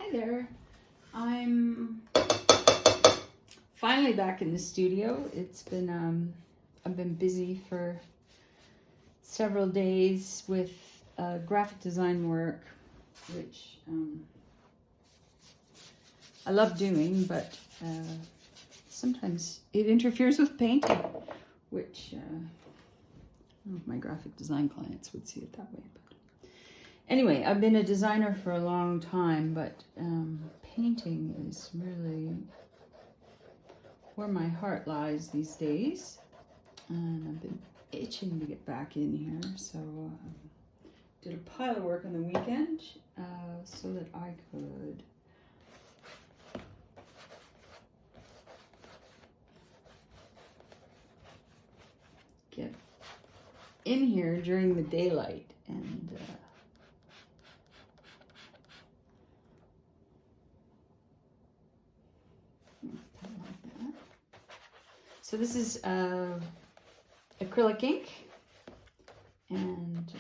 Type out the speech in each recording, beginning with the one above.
Hi there. I'm finally back in the studio. It's been I've been busy for several days with graphic design work, which I love doing, but sometimes it interferes with painting, which I don't know if my graphic design clients would see it that way. But anyway, I've been a designer for a long time, but painting is really where my heart lies these days. And I've been itching to get back in here, so did a pile of work on the weekend so that I could get in here during the daylight and like that. So this is acrylic ink, and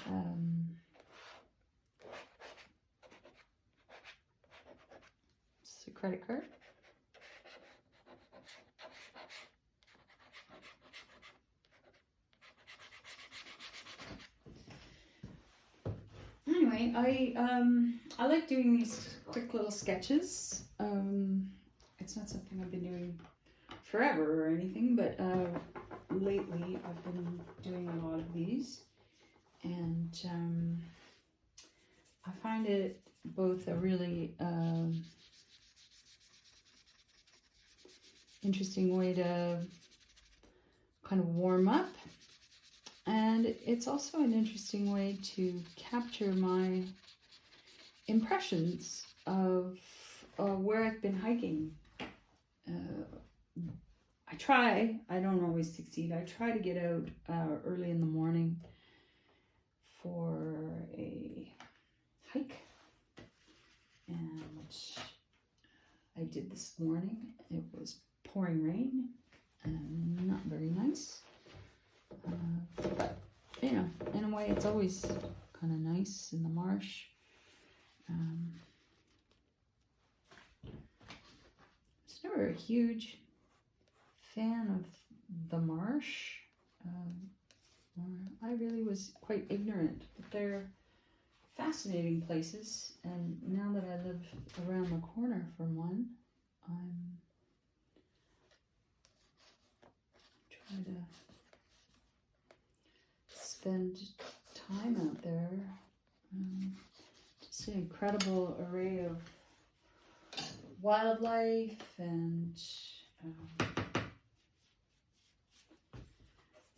it's a credit card. Anyway, I like doing these quick little sketches. It's not something I've been doing forever or anything, but lately I've been doing a lot of these, and I find it both a really interesting way to kind of warm up, and it's also an interesting way to capture my impressions of where I've been hiking. I don't always succeed. I try to get out early in the morning for a hike, and I did this morning. It was pouring rain and not very nice, but you know, in a way it's always kind of nice in the marsh. It's never a huge fan of the marsh. I really was quite ignorant, but they're fascinating places, and now that I live around the corner from one, I'm trying to spend time out there. Just an incredible array of wildlife, and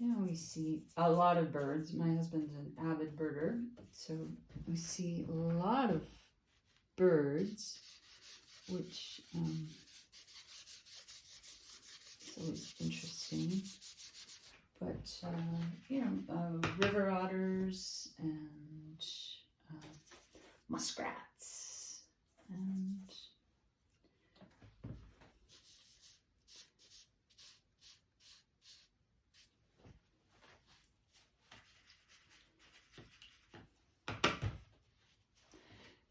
you know, we see a lot of birds. My husband's an avid birder, so we see a lot of birds, which is always interesting. But you know, river otters and muskrats and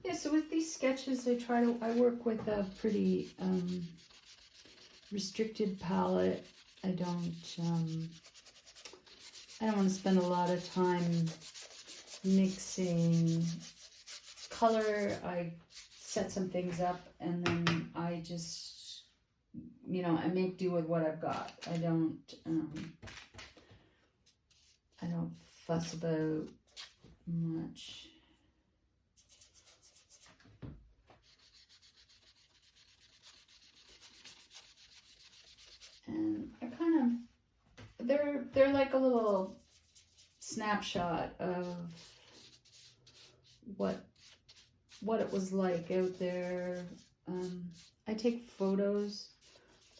yeah, so with these sketches, I work with a pretty restricted palette. I don't want to spend a lot of time mixing color. I set some things up, and then I just, you know, I make do with what I've got. I don't fuss about much. And I kind of, they're like a little snapshot of what it was like out there. I take photos,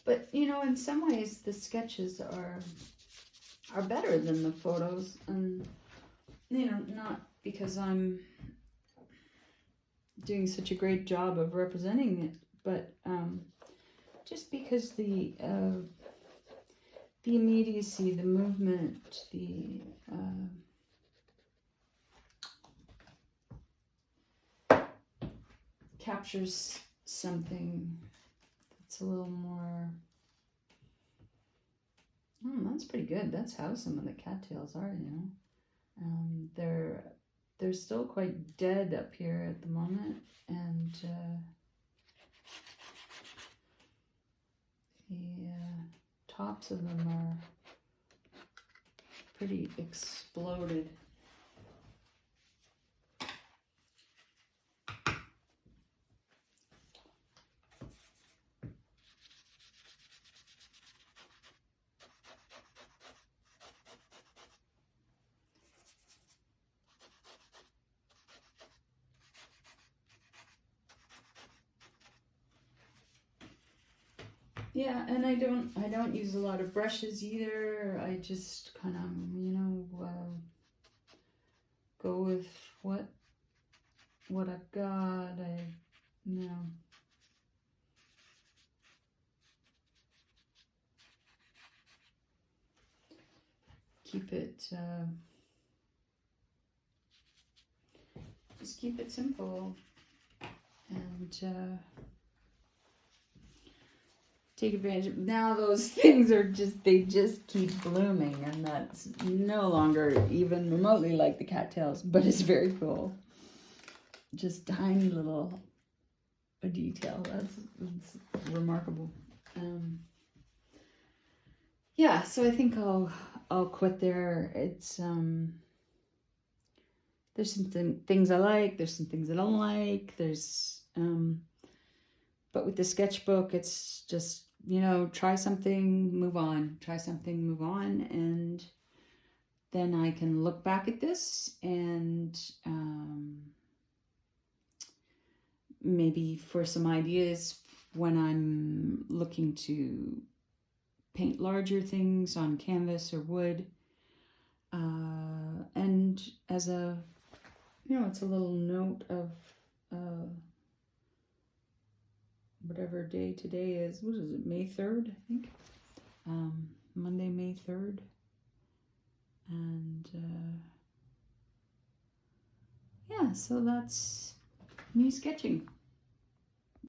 but you know, in some ways the sketches are better than the photos, and you know, not because I'm doing such a great job of representing it, but just because the immediacy, the movement, the captures something that's a little more, that's pretty good. That's how some of the cattails are, you know. They're still quite dead up here at the moment, and the tops of them are pretty exploded. Yeah, and I don't use a lot of brushes either. I just kind of, you know, go with what I've got. You know, keep it, just keep it simple, and take advantage of. Now those things are they just keep blooming, and that's no longer even remotely like the cattails, but it's very cool. Just tiny little detail. That's remarkable. Yeah, so I think I'll quit there. It's there's some things I like, there's some things I don't like, there's but with the sketchbook, it's just, you know, try something, move on, and then I can look back at this and maybe for some ideas when I'm looking to paint larger things on canvas or wood, and as a, you know, it's a little note of whatever day today is. What is it, May 3rd, I think? Monday, May 3rd. And yeah, so that's me sketching.